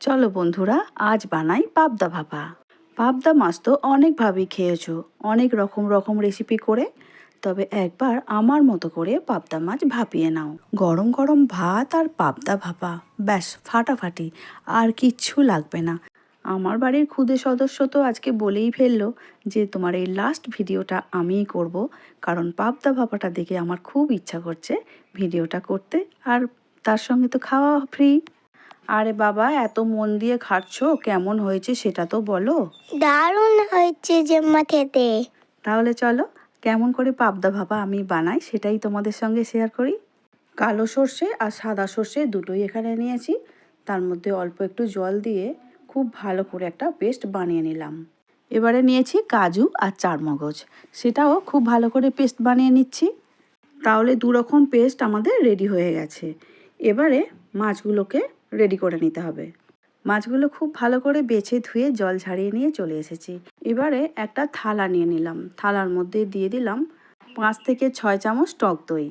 চলো বন্ধুরা, আজ বানাই পাবদা ভাপা। পাবদা মাছ তো অনেকভাবেই খেয়েছো, অনেক রকম রকম রেসিপি করে। তবে একবার আমার মতো করে পাবদা মাছ ভাপিয়ে নাও। গরম গরম ভাত আর পাবদা ভাপা, ব্যাস ফাটাফাটি, আর কিচ্ছু লাগবে না। আমার বাড়ির ক্ষুদে সদস্য তো আজকে বলেই ফেললো যে তোমার এই লাস্ট ভিডিওটা আমিই করব, কারণ পাবদা ভাপাটা দেখে আমার খুব ইচ্ছা করছে ভিডিওটা করতে, আর তার সঙ্গে তো খাওয়া ফ্রি। আরে বাবা, এত মন দিয়ে খাচ্ছো, কেমন হয়েছে সেটা তো বলো। দারুণ হয়েছে জেম্মা খেতে। তাহলে চলো, কেমন করে পাবদা ভাপা আমি বানাই সেটাই তোমাদের সঙ্গে শেয়ার করি। কালো সর্ষে আর সাদা সর্ষে দুটোই এখানে নিয়েছি। তার মধ্যে অল্প একটু জল দিয়ে খুব ভালো করে একটা পেস্ট বানিয়ে নিলাম। এবারে নিয়েছি কাজু আর চারমগজ, সেটাও খুব ভালো করে পেস্ট বানিয়ে নিচ্ছি। তাহলে দু রকম পেস্ট আমাদের রেডি হয়ে গেছে। এবারে মাছগুলোকে রেডি করে নিতে হবে। মাছগুলো খুব ভালো করে বেছে ধুয়ে জল ঝাড়িয়ে নিয়ে চলে এসেছি। এবারে একটা থালা নিয়ে নিলাম, থালার মধ্যে দিয়ে দিলাম 5 থেকে 6 চামচ টক দই।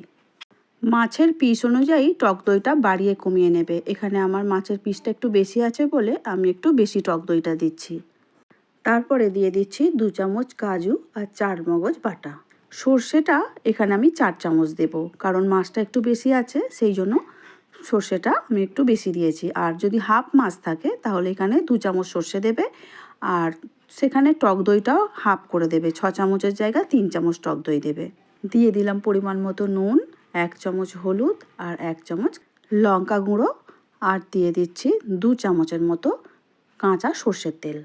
মাছের পিস অনুযায়ী টক দইটা বাড়িয়ে কমিয়ে নেবে। এখানে আমার মাছের পিসটা একটু বেশি আছে বলে আমি একটু বেশি টক দইটা দিচ্ছি। তারপরে দিয়ে দিচ্ছি 2 চামচ কাজু আর 4 মগজ বাটা। সর্ষেটা এখানে আমি 4 চামচ দেব, কারণ মাছটা একটু বেশি আছে, সেই জন্য সর্ষেটা আমি একটু বেশি দিয়েছি। আর যদি হাফ মাছ থাকে তাহলে এখানে 2 চামচ সর্ষে দেবে, আর সেখানে টক দইটাও হাফ করে দেবে। 6 চামচের জায়গায় 3 চামচ টক দই দেবে। দিয়ে দিলাম পরিমাণ মতো নুন, 1 চামচ হলুদ আর 1 চামচ লঙ্কা গুঁড়ো, আর দিয়ে দিচ্ছি 2 চামচের মতো কাঁচা সর্ষের তেল।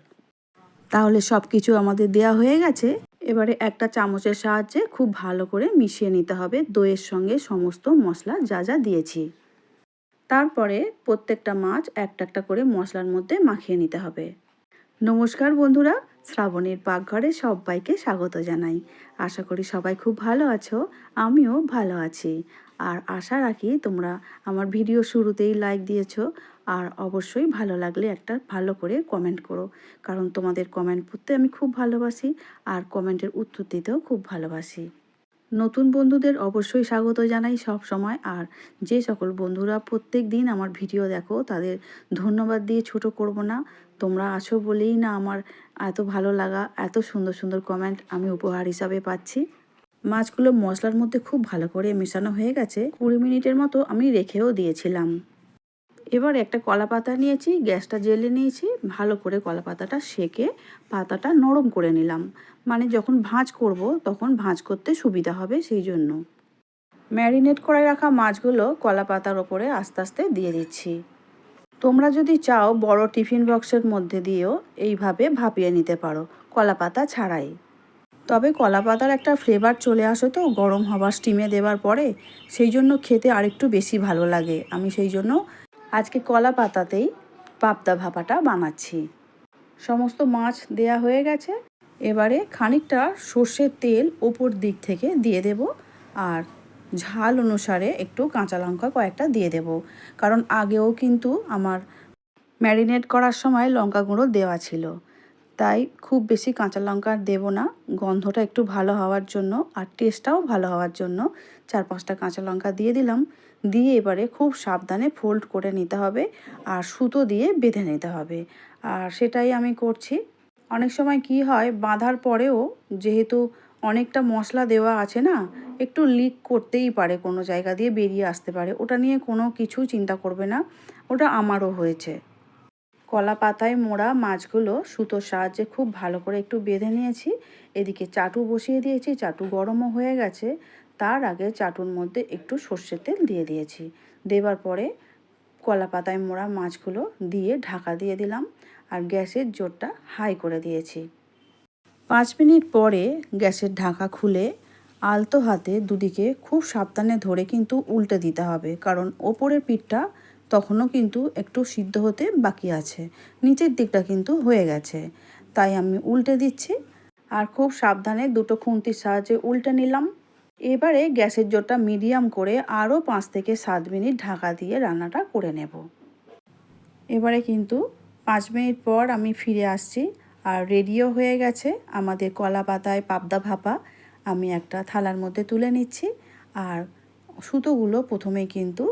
তাহলে সব কিছু আমাদের দেয়া হয়ে গেছে। এবারে একটা চামচের সাহায্যে খুব ভালো করে মিশিয়ে নিতে হবে দইয়ের সঙ্গে সমস্ত মশলা যা যা দিয়েছি। তারপরে প্রত্যেকটা মাছ একটা একটা করে মশলার মধ্যে মাখিয়ে নিতে হবে। নমস্কার বন্ধুরা, শ্রাবণীর পাকঘরে সবাইকে স্বাগত জানাই। আশা করি সবাই খুব ভালো আছো, আমিও ভালো আছি। আর আশা রাখি তোমরা আমার ভিডিও শুরুতেই লাইক দিয়েছো, আর অবশ্যই ভালো লাগলে একটা ভালো করে কমেন্ট করো, কারণ তোমাদের কমেন্ট পড়তে আমি খুব ভালোবাসি, আর কমেন্টের উত্তর দিতেও খুব ভালোবাসি। নতুন বন্ধুদের অবশ্যই স্বাগত জানাই সব সময়। আর যে সকল বন্ধুরা প্রত্যেক দিন আমার ভিডিও দেখো তাদের ধন্যবাদ দিয়ে ছোট করব না। তোমরা আছো বলেই না আমার এত ভালো লাগা, এত সুন্দর সুন্দর কমেন্ট আমি উপহার হিসাবে পাচ্ছি। মাছগুলো মশলার মধ্যে খুব ভালো করে মেশানো হয়ে গেছে, 20 মিনিটের মতো আমি রেখেও দিয়েছিলাম। এবার একটা কলা পাতা নিয়েছি, গ্যাসটা জ্বেলে নিয়েছি, ভালো করে কলা পাতাটা সেকে পাতাটা নরম করে নিলাম, মানে যখন ভাঁজ করব তখন ভাঁজ করতে সুবিধা হবে সেই জন্য। ম্যারিনেট করে রাখা মাছগুলো কলা পাতার ওপরে আস্তে আস্তে দিয়ে দিচ্ছি। তোমরা যদি চাও বড় টিফিন বক্সের মধ্যে দিয়েও এইভাবে ভাপিয়ে নিতে পারো, কলা পাতা ছাড়াই। তবে কলা পাতার একটা ফ্লেভার চলে আসে তো গরম হওয়া স্টিমে দেওয়ার পরে, সেই জন্য খেতে আরেকটু বেশি ভালো লাগে। আমি সেই জন্য আজকে কলা পাতাতেই পাবদা ভাপাটা বানাচ্ছি। সমস্ত মাছ দেয়া হয়ে গেছে। এবারে খানিকটা সর্ষের তেল ওপর দিক থেকে দিয়ে দেব, আর ঝাল অনুসারে একটু কাঁচা লঙ্কা কয়েকটা দিয়ে দেব, কারণ আগেও কিন্তু আমার ম্যারিনেট করার সময় লঙ্কা গুঁড়ো দেওয়া ছিল, তাই খুব বেশি কাঁচা লঙ্কা দেব না। গন্ধটা একটু ভালো হওয়ার জন্য আর টেস্টটাও ভালো হওয়ার জন্য 4-5টা কাঁচা লঙ্কা দিয়ে দিলাম। দিয়ে এবারে খুব সাবধানে ফোল্ড করে নিতে হবে, আর সুতো দিয়ে বেঁধে নিতে হবে, আর সেটাই আমি করছি। অনেক সময় কি হয়, বাঁধার পরেও যেহেতু অনেকটা মশলা দেওয়া আছে না, একটু লিক করতেই পারে, কোনো জায়গা দিয়ে বেরিয়ে আসতে পারে। ওটা নিয়ে কোনো কিছু চিন্তা করবে না, ওটা আমারও হয়েছে। কলা পাতায় মোড়া মাছগুলো সুতোর সাহায্যে খুব ভালো করে একটু বেঁধে নিয়েছি। এদিকে চাটু বসিয়ে দিয়েছি, চাটু গরমও হয়ে গেছে। তার আগে চাটুর মধ্যে একটু সর্ষের তেল দিয়ে দিয়েছি। দেবার পরে কলা পাতায় মোড়া মাছগুলো দিয়ে ঢাকা দিয়ে দিলাম, আর গ্যাসের জোরটা হাই করে দিয়েছি। 5 মিনিট পরে গ্যাসের ঢাকা খুলে আলতো হাতে দুদিকে খুব সাবধানে ধরে কিন্তু উল্টে দিতে হবে, কারণ ওপরের পিঠটা তখনও কিন্তু একটু সিদ্ধ হতে বাকি আছে, নিচের দিকটা কিন্তু হয়ে গেছে। তাই আমি উল্টে দিচ্ছি, আর খুব সাবধানে দুটো খুন্তির সাহায্যে উল্টে নিলাম। এবারে গ্যাসের জোরটা মিডিয়াম করে আরও 5 থেকে 7 মিনিট ঢাকা দিয়ে রান্নাটা করে নেব। এবারে কিন্তু 5 মিনিট পর আমি ফিরে আসছি, আর রেডিও হয়ে গেছে আমাদের কলা পাতায় পাবদা ভাপা। আমি একটা থালার মধ্যে তুলে নিচ্ছি, আর সুতোগুলো প্রথমেই কিন্তু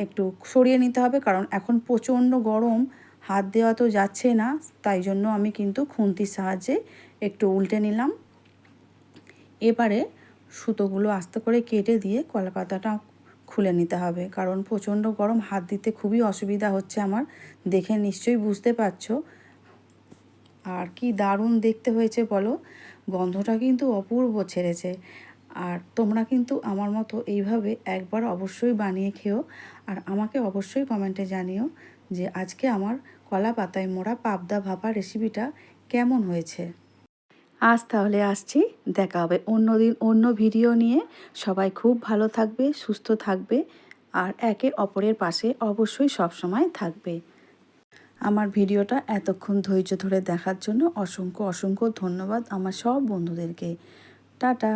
একটু সরিয়ে নিতে হবে, কারণ এখন প্রচণ্ড গরম, হাত দেওয়া তো যাচ্ছে না, তাই জন্য আমি কিন্তু খুন্তির সাহায্যে একটু উল্টে নিলাম। এবারে সুতোগুলো আস্তে করে কেটে দিয়ে কলা পাতাটা খুলে নিতে হবে, কারণ প্রচণ্ড গরম, হাত দিতে খুবই অসুবিধা হচ্ছে আমার, দেখে নিশ্চয়ই বুঝতে পারছো। আর কি দারুণ দেখতে হয়েছে বলো, গন্ধটা কিন্তু অপূর্ব ছেড়েছে। আর তোমরা কিন্তু আমার মতো এইভাবে একবার অবশ্যই বানিয়ে খেও, আর আমাকে অবশ্যই কমেন্টে জানিও যে আজকে আমার কলা পাতায় মোড়া পাবদা ভাপা রেসিপিটা কেমন হয়েছে। আজ তাহলে আসছি, দেখা হবে অন্য দিন অন্য ভিডিও নিয়ে। সবাই খুব ভালো থাকবে, সুস্থ থাকবে, আর একে অপরের পাশে অবশ্যই সবসময় থাকবে। আমার ভিডিওটা এতক্ষণ ধৈর্য ধরে দেখার জন্য অসংখ্য অসংখ্য ধন্যবাদ আমার সব বন্ধুদেরকে। টাটা।